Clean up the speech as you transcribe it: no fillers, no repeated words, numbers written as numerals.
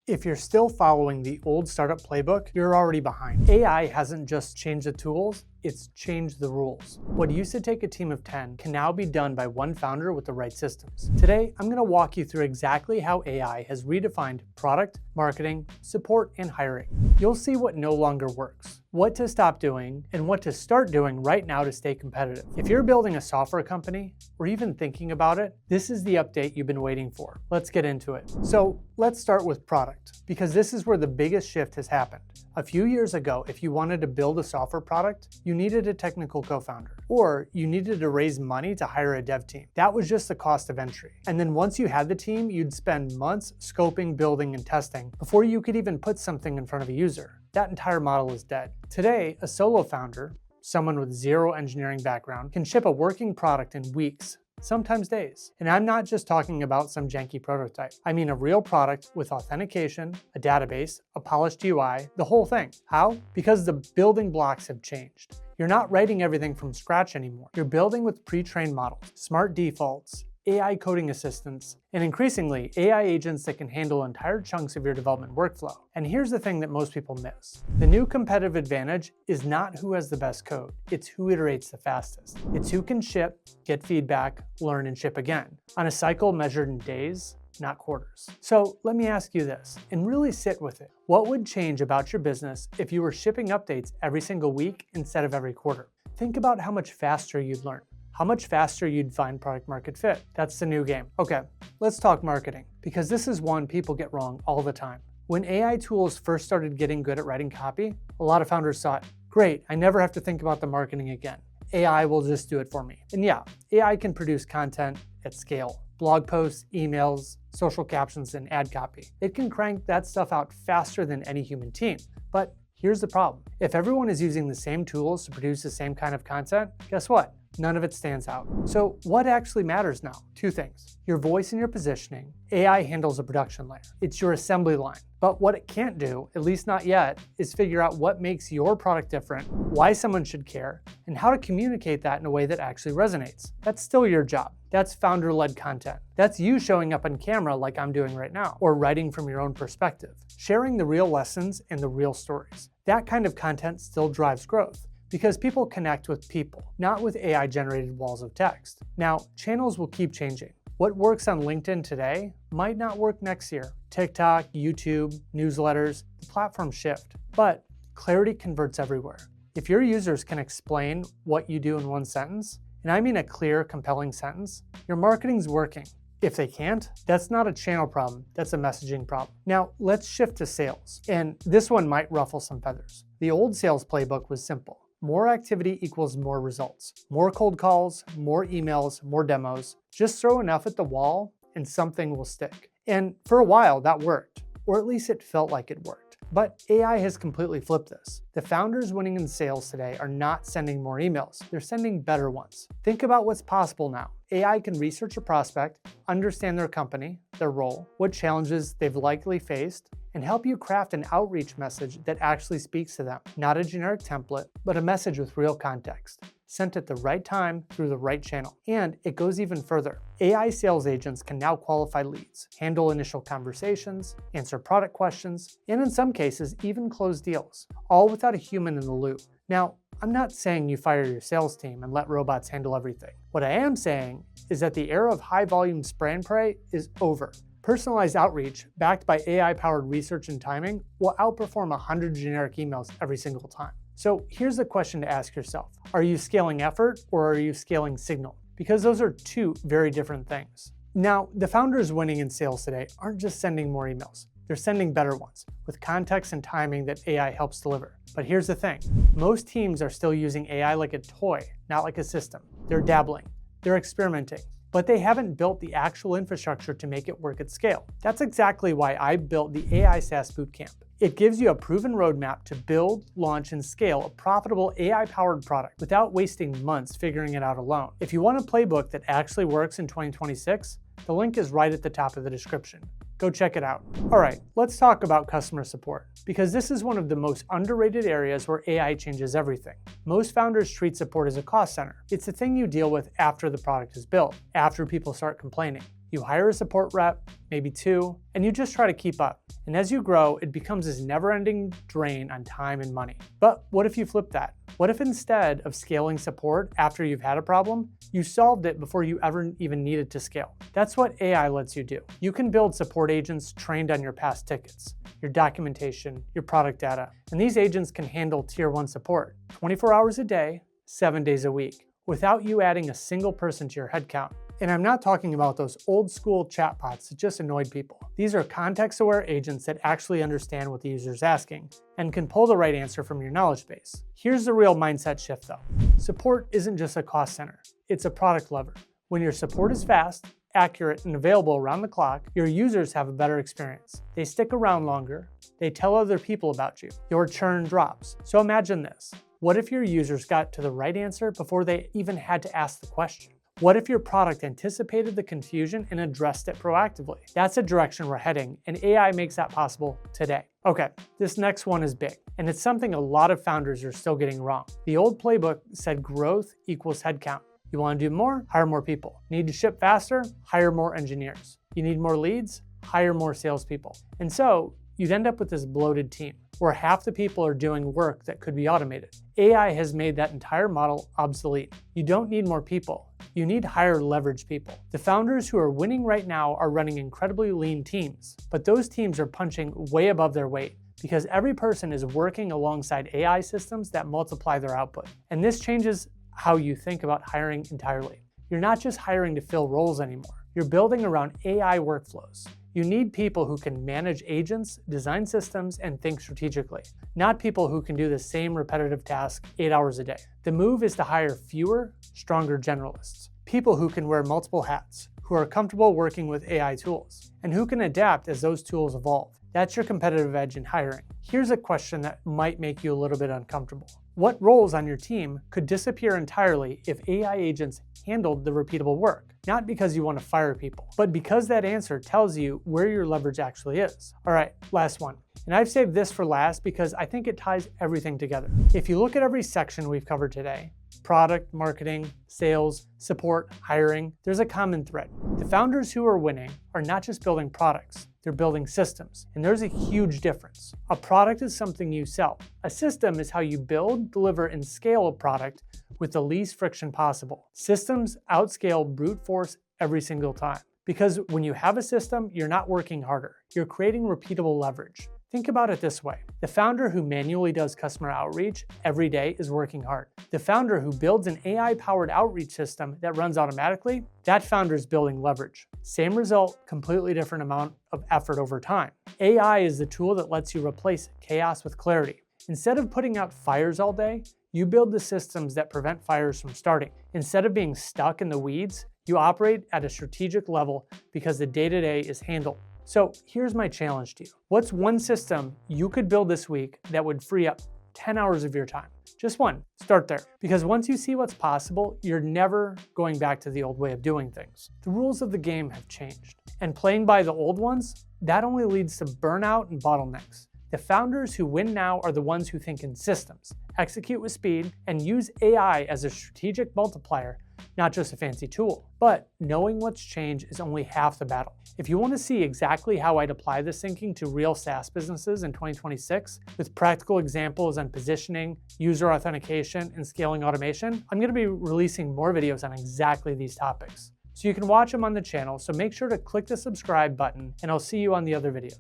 If you're still following the old startup playbook, you're already behind. AI hasn't just changed the tools, it's changed the rules. What used to take a team of 10 can now be done by one founder with the right systems. Today, I'm going to walk you through exactly how AI has redefined product, marketing, support, and hiring. You'll see what no longer works, what to stop doing, and what to start doing right now to stay competitive. If you're building a software company, or even thinking about it, this is the update you've been waiting for. Let's get into it. So let's start with product, because this is where the biggest shift has happened. A few years ago, if you wanted to build a software product, you needed a technical co-founder, or you needed to raise money to hire a dev team. That was just the cost of entry. And then once you had the team, you'd spend months scoping, building, and testing before you could even put something in front of a user. That entire model is dead. Today, a solo founder, someone with zero engineering background, can ship a working product in weeks, sometimes days. And I'm not just talking about some janky prototype. I mean a real product with authentication, a database, a polished UI, the whole thing. How? Because the building blocks have changed. You're not writing everything from scratch anymore. You're building with pre-trained models, smart defaults, AI coding assistants, and increasingly, AI agents that can handle entire chunks of your development workflow. And here's the thing that most people miss. The new competitive advantage is not who has the best code, it's who iterates the fastest. It's who can ship, get feedback, learn, and ship again, on a cycle measured in days, not quarters. So let me ask you this, and really sit with it. What would change about your business if you were shipping updates every single week instead of every quarter? Think about how much faster you'd learn. How much faster you'd find product market fit. That's the new game. Okay, let's talk marketing, because this is one people get wrong all the time. When AI tools first started getting good at writing copy, a lot of founders thought, great, I never have to think about the marketing again. AI will just do it for me. And yeah, AI can produce content at scale. Blog posts, emails, social captions, and ad copy. It can crank that stuff out faster than any human team. But here's the problem. If everyone is using the same tools to produce the same kind of content, guess what? None of it stands out. So what actually matters now? Two things. Your voice and your positioning. AI handles a production layer. It's your assembly line. But what it can't do, at least not yet, is figure out what makes your product different, why someone should care, and how to communicate that in a way that actually resonates. That's still your job. That's founder-led content. That's you showing up on camera like I'm doing right now, or writing from your own perspective, sharing the real lessons and the real stories. That kind of content still drives growth, because people connect with people, not with AI-generated walls of text. Now, channels will keep changing. What works on LinkedIn today might not work next year. TikTok, YouTube, newsletters, the platforms shift. But clarity converts everywhere. If your users can explain what you do in one sentence, and I mean a clear, compelling sentence, your marketing's working. If they can't, that's not a channel problem, that's a messaging problem. Now, let's shift to sales. And this one might ruffle some feathers. The old sales playbook was simple. More activity equals more results. More cold calls, more emails, more demos. Just throw enough at the wall and something will stick. And for a while that worked, or at least it felt like it worked. But AI has completely flipped this. The founders winning in sales today are not sending more emails, they're sending better ones. Think about what's possible now. AI can research a prospect, understand their company, their role, what challenges they've likely faced, and help you craft an outreach message that actually speaks to them. Not a generic template, but a message with real context, sent at the right time through the right channel. And it goes even further. AI sales agents can now qualify leads, handle initial conversations, answer product questions, and in some cases, even close deals, all without a human in the loop. Now, I'm not saying you fire your sales team and let robots handle everything. What I am saying is that the era of high-volume spray and pray is over. Personalized outreach, backed by AI-powered research and timing, will outperform 100 generic emails every single time. So here's the question to ask yourself. Are you scaling effort or are you scaling signal? Because those are two very different things. Now, the founders winning in sales today aren't just sending more emails. They're sending better ones, with context and timing that AI helps deliver. But here's the thing. Most teams are still using AI like a toy, not like a system. They're dabbling. They're experimenting. But they haven't built the actual infrastructure to make it work at scale. That's exactly why I built the AI SaaS Bootcamp. It gives you a proven roadmap to build, launch, and scale a profitable AI-powered product without wasting months figuring it out alone. If you want a playbook that actually works in 2026, the link is right at the top of the description. Go check it out. All right, let's talk about customer support, because this is one of the most underrated areas where AI changes everything. Most founders treat support as a cost center. It's the thing you deal with after the product is built, after people start complaining. You hire a support rep, maybe 2, and you just try to keep up. And as you grow, it becomes this never-ending drain on time and money. But what if you flip that? What if instead of scaling support after you've had a problem, you solved it before you ever even needed to scale? That's what AI lets you do. You can build support agents trained on your past tickets, your documentation, your product data. And these agents can handle tier 1 support 24 hours a day, 7 days a week, without you adding a single person to your headcount. And I'm not talking about those old school chatbots that just annoyed people. These are context-aware agents that actually understand what the user is asking and can pull the right answer from your knowledge base. Here's the real mindset shift though. Support isn't just a cost center, it's a product lever. When your support is fast, accurate, and available around the clock, your users have a better experience. They stick around longer, they tell other people about you, your churn drops. So imagine this. What if your users got to the right answer before they even had to ask the question? What if your product anticipated the confusion and addressed it proactively? That's a direction we're heading, and AI makes that possible today. Okay, this next one is big, and it's something a lot of founders are still getting wrong. The old playbook said growth equals headcount. You want to do more? Hire more people. Need to ship faster? Hire more engineers. You need more leads? Hire more salespeople. And so you'd end up with this bloated team, where half the people are doing work that could be automated. AI has made that entire model obsolete. You don't need more people. You need higher leverage people. The founders who are winning right now are running incredibly lean teams, but those teams are punching way above their weight because every person is working alongside AI systems that multiply their output. And this changes how you think about hiring entirely. You're not just hiring to fill roles anymore. You're building around AI workflows. You need people who can manage agents, design systems, and think strategically, not people who can do the same repetitive task 8 hours a day. The move is to hire fewer, stronger generalists, people who can wear multiple hats, who are comfortable working with AI tools, and who can adapt as those tools evolve. That's your competitive edge in hiring. Here's a question that might make you a little bit uncomfortable. What roles on your team could disappear entirely if AI agents handled the repeatable work? Not because you want to fire people, but because that answer tells you where your leverage actually is. All right, last one. And I've saved this for last because I think it ties everything together. If you look at every section we've covered today, product, marketing, sales, support, hiring, there's a common thread. The founders who are winning are not just building products, they're building systems. And there's a huge difference. A product is something you sell. A system is how you build, deliver, and scale a product with the least friction possible. Systems outscale brute force every single time. Because when you have a system, you're not working harder. You're creating repeatable leverage. Think about it this way. The founder who manually does customer outreach every day is working hard. The founder who builds an AI-powered outreach system that runs automatically, that founder is building leverage. Same result, completely different amount of effort over time. AI is the tool that lets you replace chaos with clarity. Instead of putting out fires all day, you build the systems that prevent fires from starting. Instead of being stuck in the weeds, you operate at a strategic level because the day-to-day is handled. So here's my challenge to you. What's one system you could build this week that would free up 10 hours of your time? Just one. Start there. Because once you see what's possible, you're never going back to the old way of doing things. The rules of the game have changed. And playing by the old ones, that only leads to burnout and bottlenecks. The founders who win now are the ones who think in systems, execute with speed, and use AI as a strategic multiplier, not just a fancy tool. But knowing what's changed is only half the battle. If you want to see exactly how I'd apply this thinking to real SaaS businesses in 2026, with practical examples on positioning, user authentication, and scaling automation, I'm going to be releasing more videos on exactly these topics. So you can watch them on the channel, so make sure to click the subscribe button, and I'll see you on the other videos.